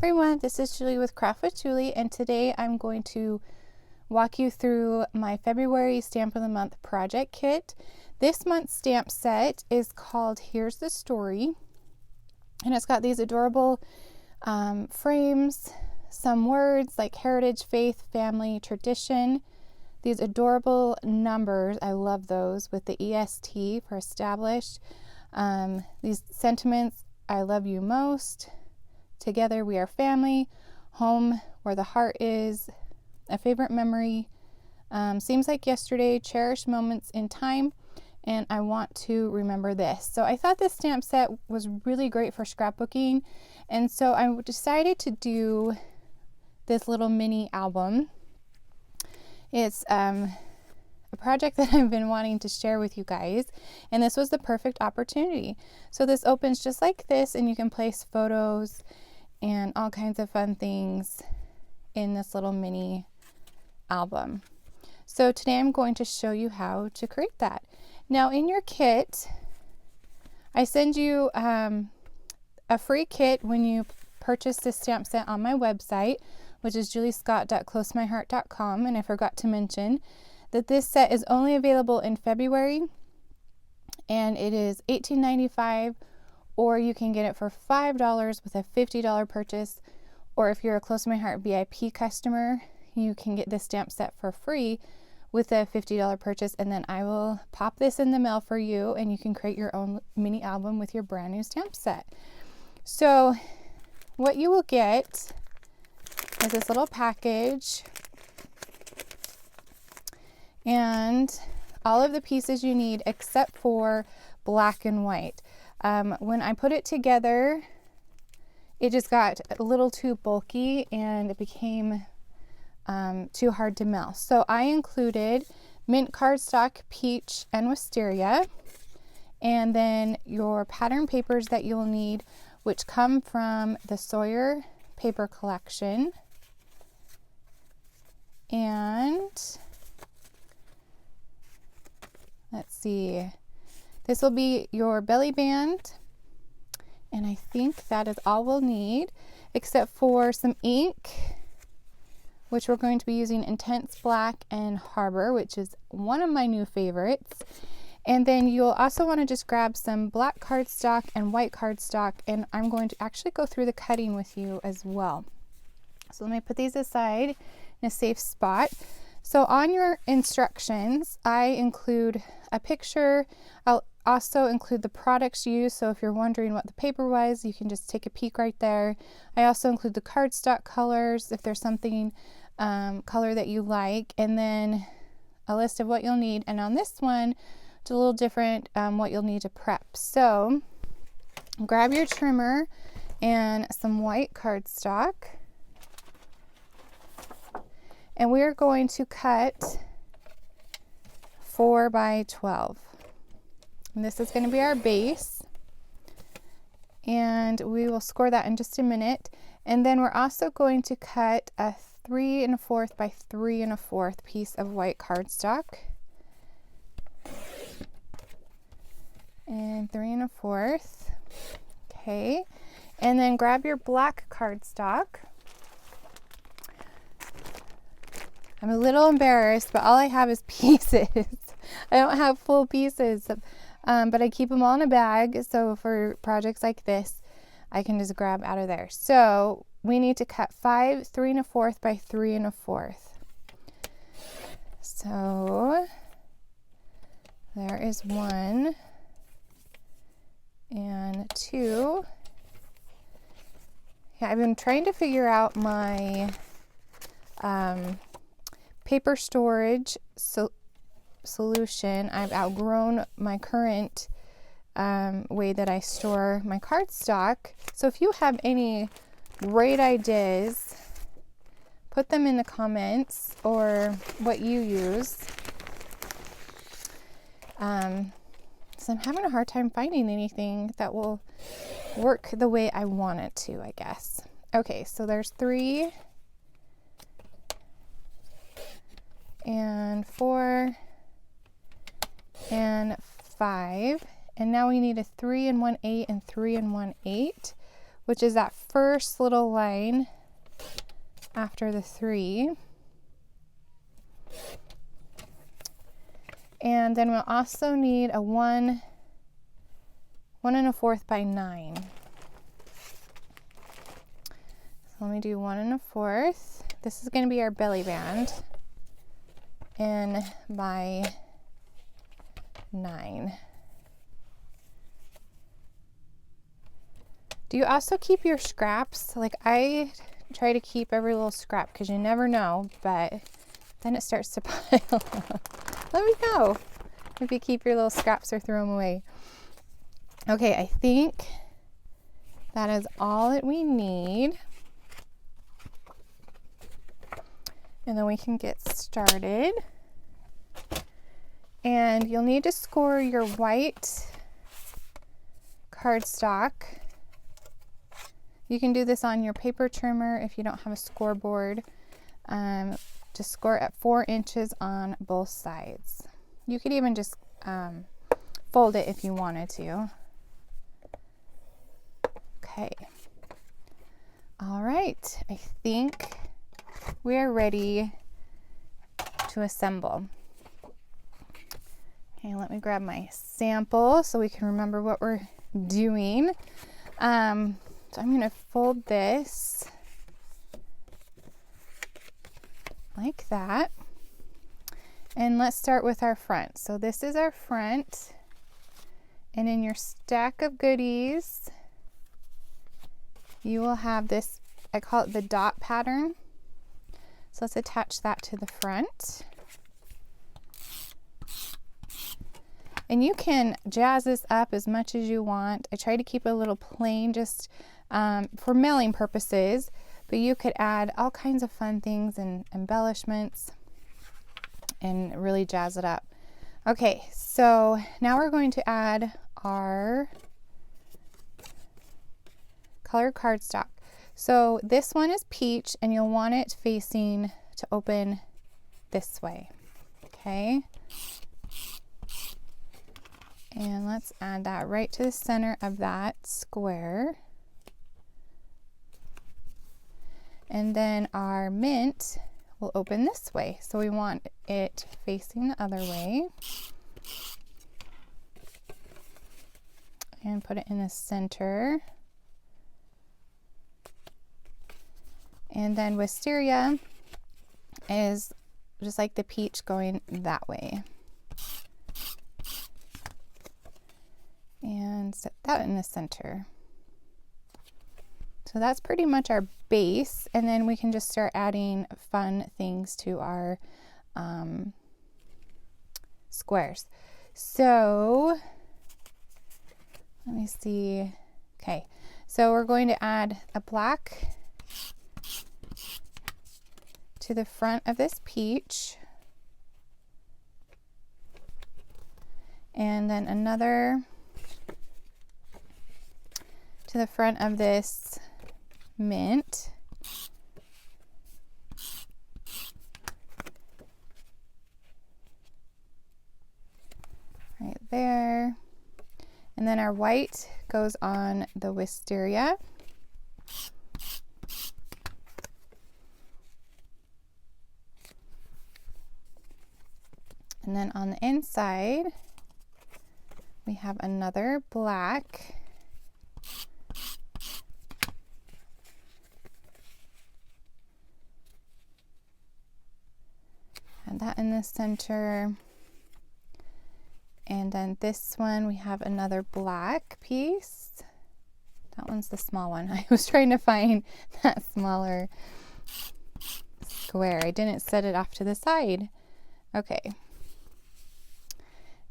everyone, this is Julie with Craft with Julie, and today I'm going to walk you through my February Stamp of the Month project kit. This month's stamp set is called Here's the Story, and it's got these adorable frames, some words like heritage, faith, family, tradition, these adorable numbers, I love those, with the EST for established, these sentiments, I love you most, together we are family, home where the heart is, a favorite memory, seems like yesterday, cherished moments in time, and I want to remember this. So I thought this stamp set was really great for scrapbooking, and so I decided to do this little mini album. It's a project that I've been wanting to share with you guys, and this was the perfect opportunity. So this opens just like this, and you can place photos and all kinds of fun things in this little mini album. So today I'm going to show you how to create that. Now in your kit, I send you a free kit when you purchase this stamp set on my website, which is juliescott.closemyheart.com, and I forgot to mention that this set is only available in February, and it is $18.95, or you can get it for $5 with a $50 purchase, or if you're a Close to My Heart VIP customer, you can get this stamp set for free with a $50 purchase, and then I will pop this in the mail for you, and you can create your own mini album with your brand new stamp set. So what you will get is this little package and all of the pieces you need except for black and white. When I put it together, it just got a little too bulky and it became too hard to mail. So I included mint cardstock, peach, and wisteria, and then your pattern papers that you'll need, which come from the Sawyer paper collection. And let's see, this will be your belly band, and I think that is all we'll need, except for some ink, which we're going to be using Intense Black and Harbor, which is one of my new favorites. And then you'll also want to just grab some black cardstock and white cardstock, and I'm going to actually go through the cutting with you as well. So let me put these aside in a safe spot. So on your instructions, I include a picture. I'll also include the products used, so if you're wondering what the paper was, you can just take a peek right there. I also include the cardstock colors if there's something color that you like, and then a list of what you'll need. And on this one, it's a little different what you'll need to prep. So grab your trimmer and some white cardstock, and we are going to cut 4 by 12. And this is going to be our base, and we will score that in just a minute. And then we're also going to cut a 3 1/4 by 3 1/4 piece of white cardstock, and 3 1/4. Okay, and then grab your black cardstock. I'm a little embarrassed, but all I have is pieces. I don't have full pieces, but I keep them all in a bag, so for projects like this, I can just grab out of there. So we need to cut 5 3 1/4 by 3 1/4. So there is 1 and 2. Yeah, I've been trying to figure out my paper storage solution. I've outgrown my current way that I store my cardstock. So if you have any great ideas, put them in the comments, or what you use. So I'm having a hard time finding anything that will work the way I want it to, I guess. Okay, so there's 3 and 4 and 5, and now we need a 3 1/8 and 3 1/8, which is that first little line after the 3. And then we'll also need a 1 1/4 by 9. So let me do 1 1/4. This is going to be our belly band in by 9. Do you also keep your scraps? Like, I try to keep every little scrap because you never know, but then it starts to pile up. Let me know if you keep your little scraps or throw them away. Okay, I think that is all that we need. And then we can get started. And you'll need to score your white cardstock. You can do this on your paper trimmer if you don't have a scoreboard. Just score at 4 inches on both sides. You could even just fold it if you wanted to. Okay. All right. I think we are ready to assemble. Okay, let me grab my sample so we can remember what we're doing. So I'm going to fold this like that. And let's start with our front. So this is our front. And in your stack of goodies, you will have this, I call it the dot pattern. So let's attach that to the front. And you can jazz this up as much as you want. I try to keep it a little plain just for mailing purposes, but you could add all kinds of fun things and embellishments and really jazz it up. Okay, so now we're going to add our colored cardstock. So this one is peach and you'll want it facing to open this way. Okay. And let's add that right to the center of that square. And then our mint will open this way. So we want it facing the other way. And put it in the center. And then wisteria is just like the peach going that way. And set that in the center. So that's pretty much our base, and then we can just start adding fun things to our squares. So let me see. Okay, so we're going to add a black to the front of this peach, and then another to the front of this mint. Right there. And then our white goes on the wisteria. And then on the inside, we have another black. Add that in the center. And then this one, we have another black piece. That one's the small one. I was trying to find that smaller square. I didn't set it off to the side. Okay.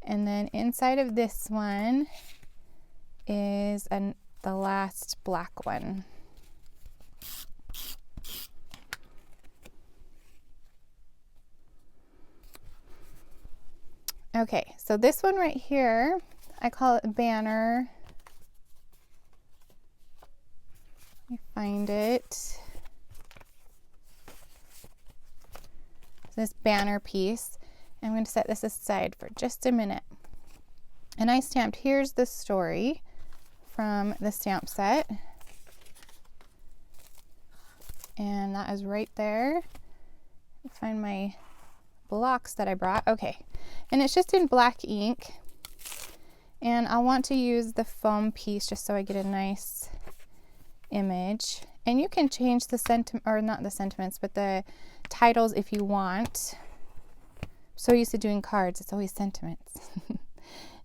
And then inside of this one is the last black one. Okay, so this one right here, I call it a banner. Let me find it. This banner piece. I'm going to set this aside for just a minute. And I stamped, here's the story from the stamp set. And that is right there. Find my blocks that I brought. Okay, and it's just in black ink, and I want to use the foam piece just so I get a nice image. And you can change the sentiment, or not the sentiments, but the titles if you want. So used to doing cards, it's always sentiments.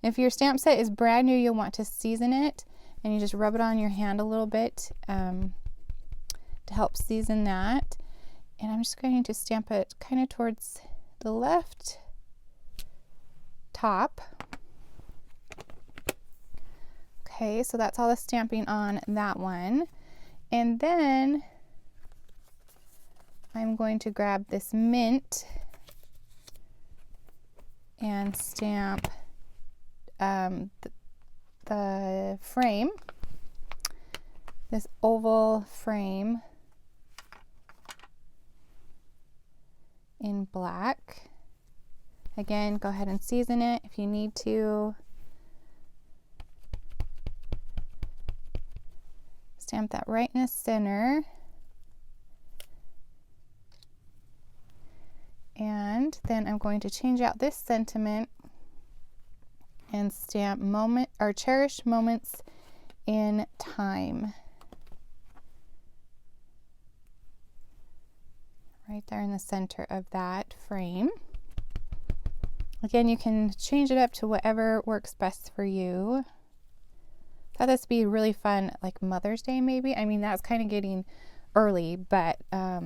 If your stamp set is brand new, you'll want to season it, and you just rub it on your hand a little bit to help season that. And I'm just going to stamp it kind of towards the left top. Okay, so that's all the stamping on that one. And then I'm going to grab this mint and stamp the frame, this oval frame in black. Again, go ahead and season it if you need to. Stamp that right in the center. And then I'm going to change out this sentiment and stamp moment or cherished moments in time. Right there in the center of that frame. Again, you can change it up to whatever works best for you. Thought this would be really fun, like Mother's Day maybe. I mean, that's kind of getting early, but a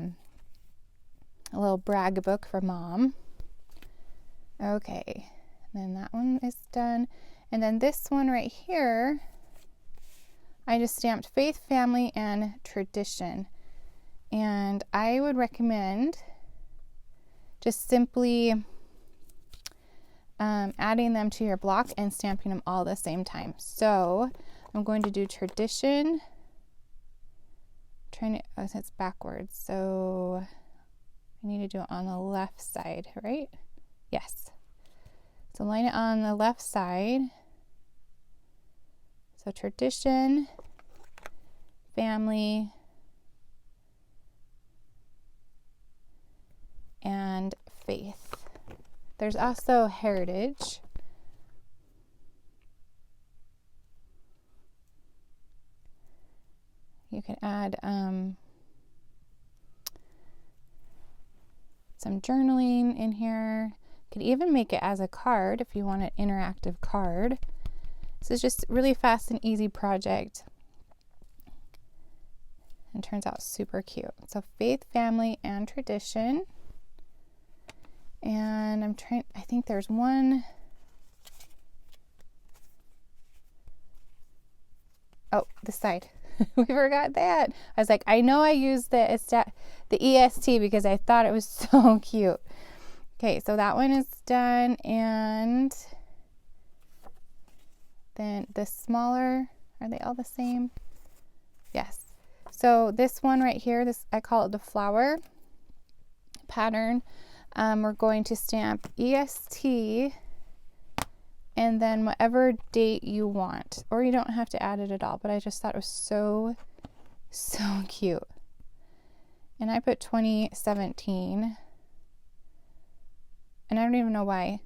little brag book for mom. Okay, then that one is done. And then this one right here, I just stamped faith, family, and tradition. And I would recommend just simply adding them to your block and stamping them all at the same time. So I'm going to do tradition. Oh, it's backwards. So I need to do it on the left side, right? Yes. So line it on the left side. So tradition, family, and faith. There's also heritage. You can add some journaling in here. You could even make it as a card if you want an interactive card. This is just really fast and easy project. And turns out super cute. So faith, family, and tradition. And I think there's one. Oh, this side. We forgot that. I was like, I know I used the EST because I thought it was so cute. Okay, so that one is done. And then the smaller, are they all the same? Yes. So this one right here, I call it the flower pattern. We're going to stamp EST and then whatever date you want, or you don't have to add it at all, but I just thought it was so cute. And I put 2017, and I don't even know why.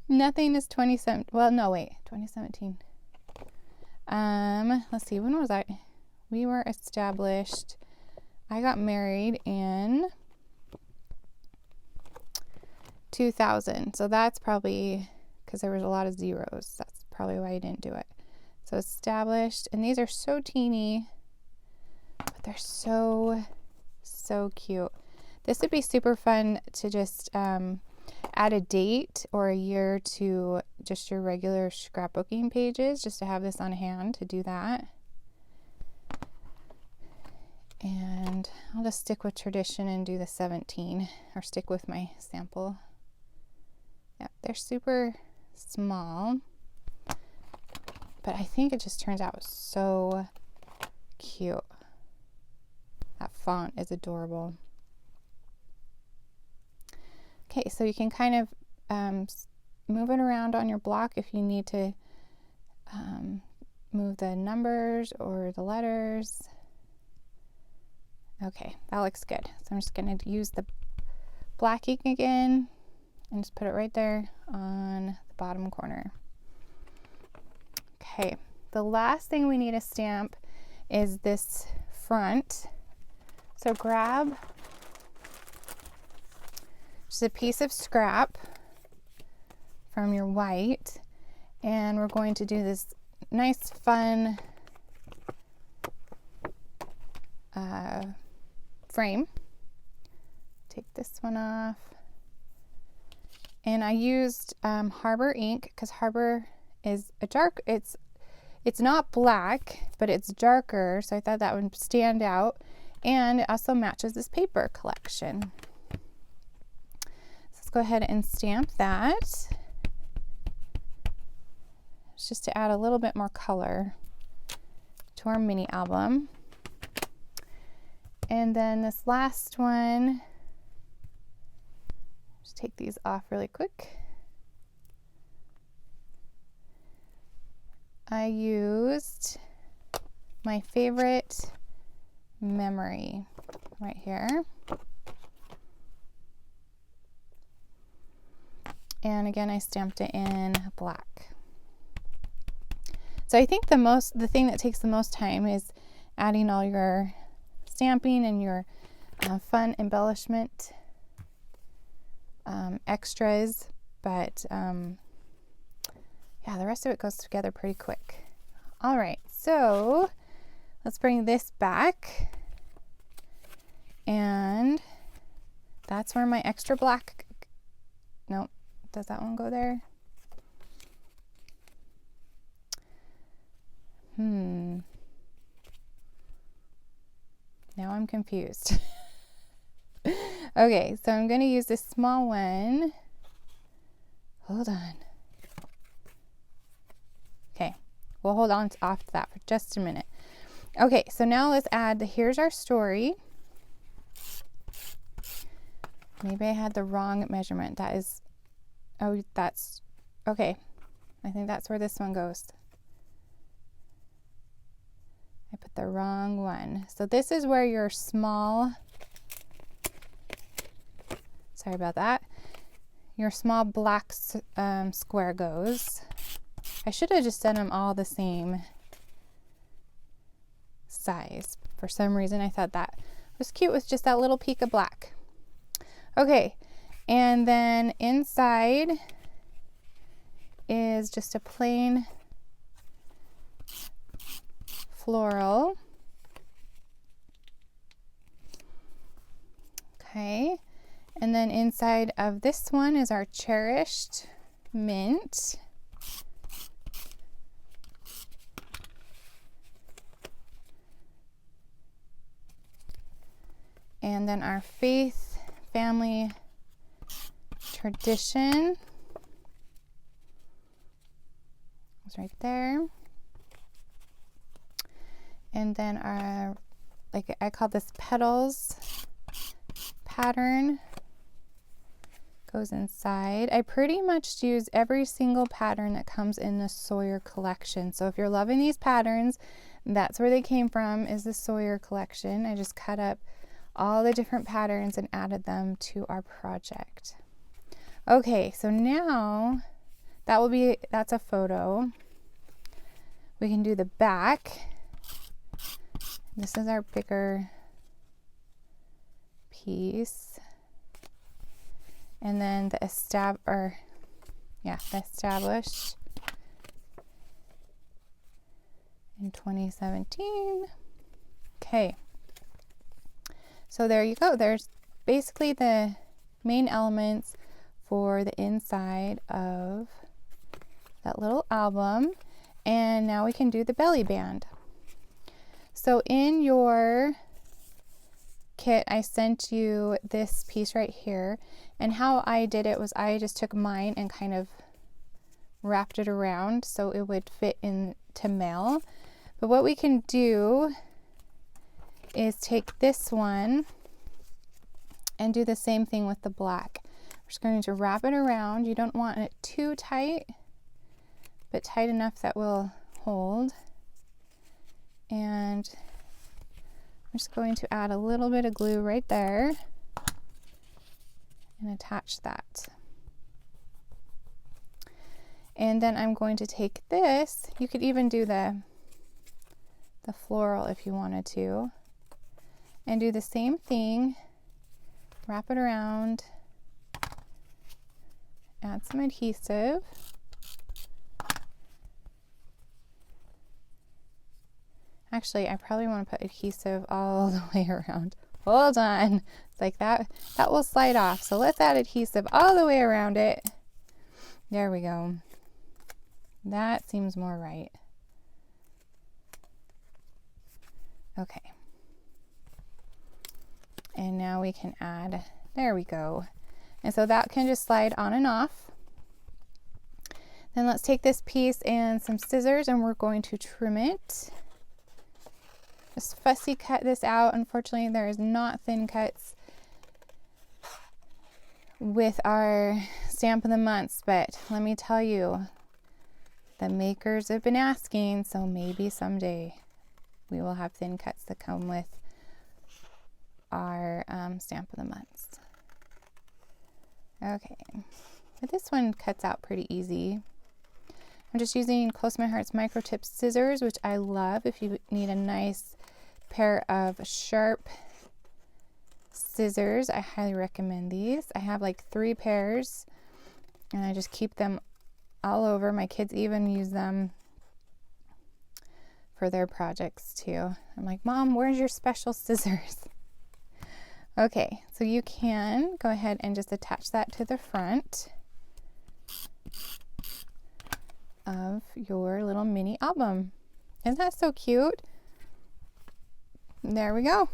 Nothing is 2017. Well, no, wait, 2017. Let's see, when was I? We were established. I got married in 2000. So that's probably because there was a lot of zeros. That's probably why I didn't do it. So established, and these are so teeny, but they're so cute. This would be super fun to just add a date or a year to just your regular scrapbooking pages, just to have this on hand to do that. And I'll just stick with tradition and do the 17, or stick with my sample. Yeah, they're super small, but I think it just turns out so cute. That font is adorable. Okay, so you can kind of move it around on your block if you need to move the numbers or the letters. Okay, that looks good. So I'm just going to use the black ink again and just put it right there on the bottom corner. Okay, the last thing we need to stamp is this front. So grab just a piece of scrap from your white, and we're going to do this nice fun frame. Take this one off. And I used Harbor ink because Harbor is a dark, it's not black, but it's darker, so I thought that would stand out, and it also matches this paper collection. So let's go ahead and stamp that. It's just to add a little bit more color to our mini album. And then this last one, just take these off really quick. I used my favorite memory right here. And again, I stamped it in black. So I think the thing that takes the most time is adding all your stamping and your fun embellishment extras, but yeah, the rest of it goes together pretty quick. All right, so let's bring this back, and that's where my extra black, no, does that one go there? Now I'm confused. Okay, so I'm going to use this small one. Hold on. Okay, we'll hold on off to that for just a minute. Okay, so now let's add the Here's Our Story. Maybe I had the wrong measurement. That is, oh, that's, okay. I think that's where this one goes. I put the wrong one. So this is where your small, sorry about that, your small black square goes. I should have just done them all the same size. For some reason I thought that was cute with just that little peak of black. Okay, and then inside is just a plain floral. Okay, and then inside of this one is our cherished mint. And then our faith, family, tradition is right there. And then our, like I call this petals pattern, goes inside. I pretty much use every single pattern that comes in the Sawyer collection. So if you're loving these patterns, that's where they came from, is the Sawyer collection. I just cut up all the different patterns and added them to our project. Okay, so now that's a photo. We can do the back. This is our bigger piece. And then the established in 2017. Okay. So there you go. There's basically the main elements for the inside of that little album. And now we can do the belly band. So in your kit, I sent you this piece right here. And how I did it was I just took mine and kind of wrapped it around so it would fit into Mel. But what we can do is take this one and do the same thing with the black. We're just going to wrap it around. You don't want it too tight, but tight enough that will hold. And I'm just going to add a little bit of glue right there and attach that. And then I'm going to take this, you could even do the floral if you wanted to, and do the same thing, wrap it around, add some adhesive. Actually, I probably want to put adhesive all the way around. Hold on. It's like that will slide off. So let's add adhesive all the way around it. There we go. That seems more right. Okay. And now we can add, there we go. And so that can just slide on and off. Then let's take this piece and some scissors and we're going to trim it. Just fussy cut this out. Unfortunately, there is not thin cuts with our stamp of the months, but let me tell you, the makers have been asking, so maybe someday we will have thin cuts that come with our stamp of the months. Okay, but this one cuts out pretty easy. I'm just using Close My Heart's microtip scissors, which I love if you need a nice pair of sharp scissors. I highly recommend these. I have like 3 pairs and I just keep them all over. My kids even use them for their projects too. I'm like, Mom, where's your special scissors? Okay, so you can go ahead and just attach that to the front of your little mini album. Isn't that so cute? There we go.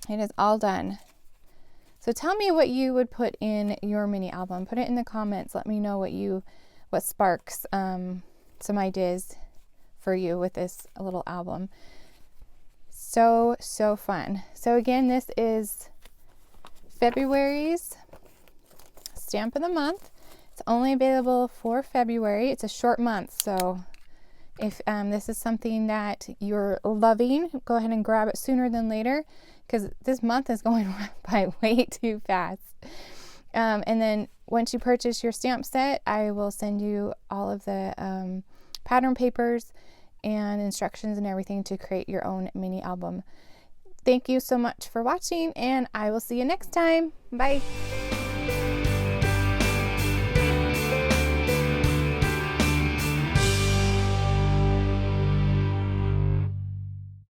It is all done. So tell me what you would put in your mini album. Put it in the comments. Let me know what sparks some ideas for you with this little album. So fun. So again, this is February's stamp of the month. It's only available for February. It's a short month, so if this is something that you're loving, go ahead and grab it sooner than later, because this month is going by way too fast. And then once you purchase your stamp set, I will send you all of the pattern papers and instructions and everything to create your own mini album. Thank you so much for watching, and I will see you next time. Bye.